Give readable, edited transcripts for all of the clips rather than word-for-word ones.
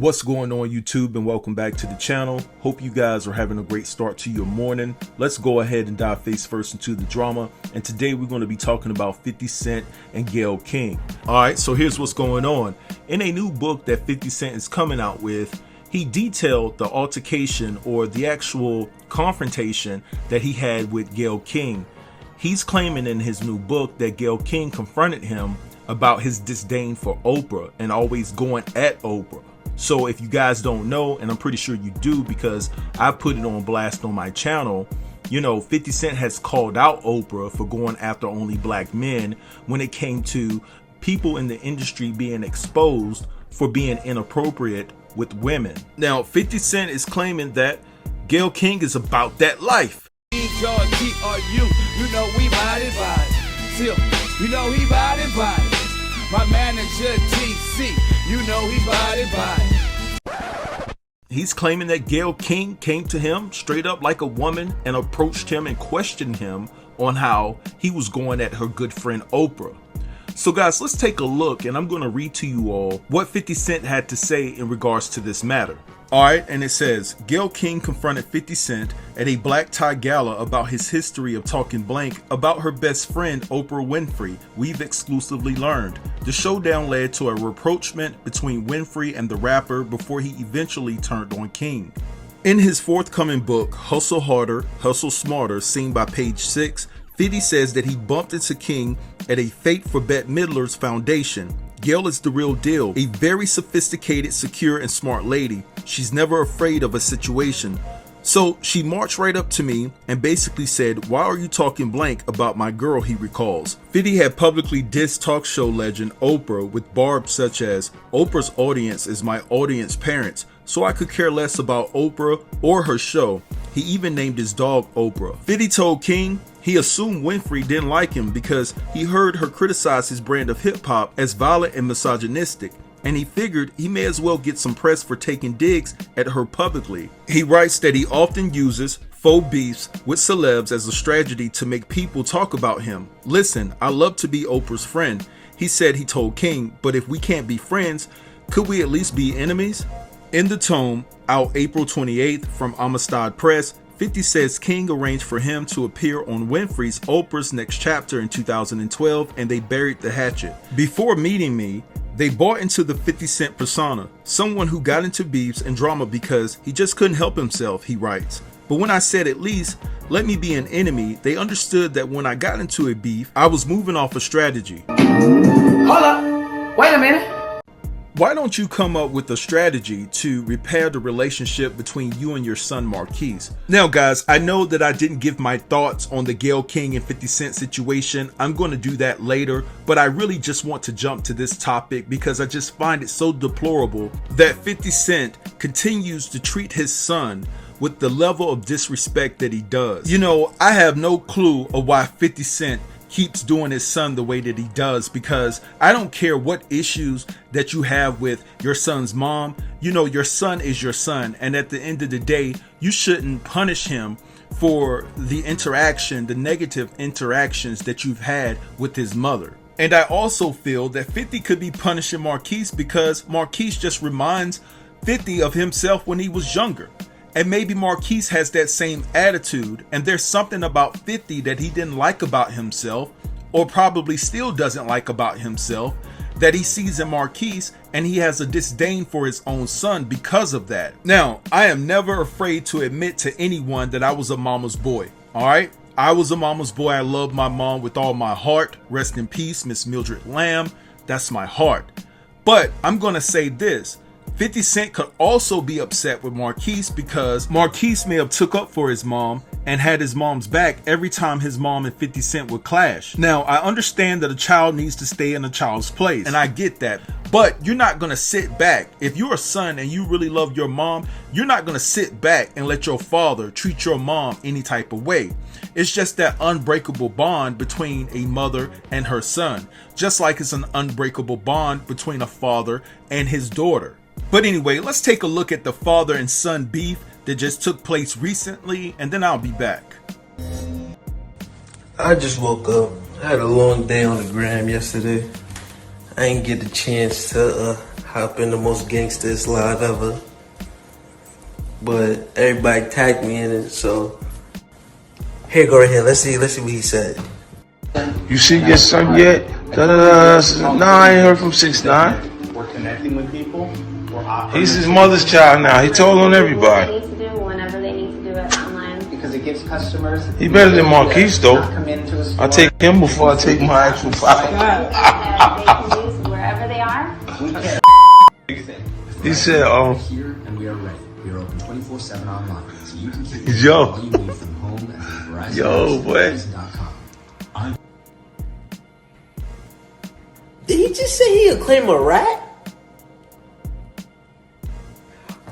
What's going on, YouTube, and welcome back to the channel. Hope you guys are having a great start to your morning. Let's go ahead and dive face first into the drama, and today we're going to be talking about 50 Cent and Gayle King. Alright, so here's what's going on. In a new book that 50 Cent is coming out with, he detailed the altercation or the actual confrontation that he had with Gayle King. He's claiming in his new book that Gayle King confronted him about his disdain for Oprah and always going at Oprah. So if you guys don't know, and I'm pretty sure you do because I put it on blast on my channel, you know, 50 Cent has called out Oprah for going after only black men when it came to people in the industry being exposed for being inappropriate with women. Now, 50 Cent is claiming that Gayle King is about that life. You know we body body. You know he body body. My manager TC, you know he body body. He's claiming that Gayle King came to him straight up like a woman and approached him and questioned him on how he was going at her good friend Oprah. So guys, let's take a look, and I'm going to read to you all what 50 Cent had to say in regards to this matter. Alright, and it says, Gayle King confronted 50 Cent at a black tie gala about his history of talking blank about her best friend Oprah Winfrey. We've exclusively learned. The showdown led to a rapprochement between Winfrey and the rapper before he eventually turned on King. In his forthcoming book, Hustle Harder, Hustle Smarter, seen by page 6, 50 says that he bumped into King at a Fate for Bette Midler's foundation. Gayle is the real deal, a very sophisticated, secure, and smart lady. She's never afraid of a situation. So she marched right up to me and basically said, "Why are you talking blank about my girl?" he recalls. 50 had publicly dissed talk show legend Oprah with barbs such as, "Oprah's audience is my audience parents, so I could care less about Oprah or her show." He even named his dog Oprah. 50 told King he assumed Winfrey didn't like him because he heard her criticize his brand of hip-hop as violent and misogynistic, and he figured he may as well get some press for taking digs at her publicly. He writes that he often uses faux beefs with celebs as a strategy to make people talk about him. "Listen, I love to be Oprah's friend," he said he told King, "but if we can't be friends, could we at least be enemies?" In the tome, out April 28th from Amistad Press, 50 says King arranged for him to appear on Winfrey's Oprah's Next Chapter in 2012, and they buried the hatchet. "Before meeting me, they bought into the 50 Cent persona, someone who got into beefs and drama because he just couldn't help himself," he writes. "But when I said at least, let me be an enemy, they understood that when I got into a beef, I was moving off a strategy." Hold up, wait a minute. Why don't you come up with a strategy to repair the relationship between you and your son Marquise? Now guys, I know that I didn't give my thoughts on the Gayle King and 50 Cent situation. I'm going to do that later, but I really just want to jump to this topic because I just find it so deplorable that 50 Cent continues to treat his son with the level of disrespect that he does. You know, I have no clue of why 50 Cent keeps doing his son the way that he does, because I don't care what issues that you have with your son's mom. You know, your son is your son, and at the end of the day, you shouldn't punish him for the interaction, the negative interactions that you've had with his mother. And I also feel that 50 could be punishing Marquise because Marquise just reminds 50 of himself when he was younger. And maybe Marquise has that same attitude, and there's something about 50 that he didn't like about himself, or probably still doesn't like about himself, that he sees in Marquise, and he has a disdain for his own son because of that. Now, I am never afraid to admit to anyone that I was a mama's boy, alright? I was a mama's boy. I love my mom with all my heart. Rest in peace, Miss Mildred Lamb. That's my heart. But I'm gonna say this. 50 Cent could also be upset with Marquise because Marquise may have took up for his mom and had his mom's back every time his mom and 50 Cent would clash. Now, I understand that a child needs to stay in a child's place, and I get that. But you're not going to sit back. If you're a son and you really love your mom, you're not going to sit back and let your father treat your mom any type of way. It's just that unbreakable bond between a mother and her son, just like it's an unbreakable bond between a father and his daughter. But anyway, let's take a look at the father and son beef that just took place recently, and then I'll be back. I just woke up. I had a long day on the gram yesterday. I ain't get the chance to hop in the most gangstest live ever. But everybody tagged me in it, so here, go right here. Let's see what he said. You see your son yet? Nah, I ain't heard from 6ix9ine. We're connecting with people. We're offering. He's his mother's child now. He told on everybody. They need to do whenever they need to do it online. Because it gives customers. He better than Marquise though. Not come into a store. I take him before I take my actual father. They can use wherever they are. We care. He said, Here and we are ready. We are open 24/7 online, so you can keep Yo. all you need from home at Yo, boy. Verizon.com. Did he just say he'll claim a rat?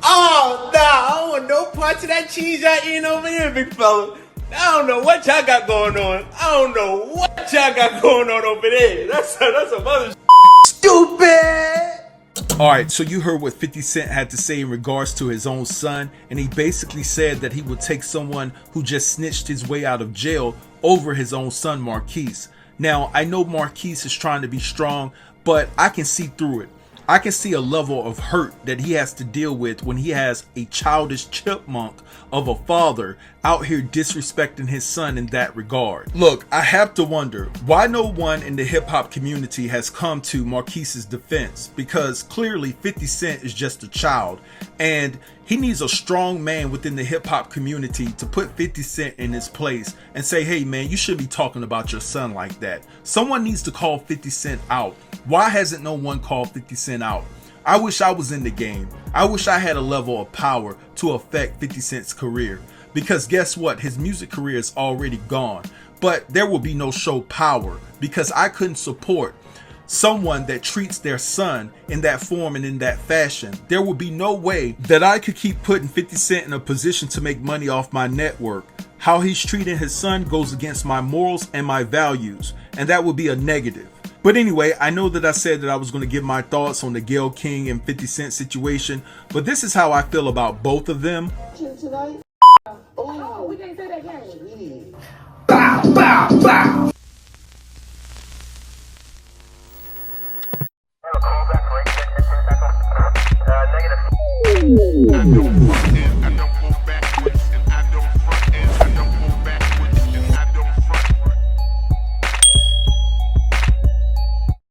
Oh, nah, I don't want no parts of that cheese y'all eating over there, big fella. I don't know what y'all got going on. I don't know what y'all got going on over there. That's a mother stupid. Alright, so you heard what 50 Cent had to say in regards to his own son, and he basically said that he would take someone who just snitched his way out of jail over his own son, Marquise. Now, I know Marquise is trying to be strong, but I can see through it. I can see a level of hurt that he has to deal with when he has a childish chipmunk of a father out here disrespecting his son in that regard. Look, I have to wonder why no one in the hip-hop community has come to Marquise's defense, because clearly 50 Cent is just a child, and he needs a strong man within the hip-hop community to put 50 Cent in his place and say, hey man, you shouldn't be talking about your son like that. Someone needs to call 50 Cent out. Why hasn't no one called 50 Cent out? I wish I was in the game. I wish I had a level of power to affect 50 Cent's career. Because guess what? His music career is already gone. But there will be no show power because I couldn't support someone that treats their son in that form and in that fashion. There will be no way that I could keep putting 50 Cent in a position to make money off my network. How he's treating his son goes against my morals and my values, and that would be a negative. But anyway, I know that I said that I was going to give my thoughts on the Gayle King and 50 Cent situation, but this is how I feel about both of them. Oh, we can't say that, can we? Bow, bow, bow. Negative.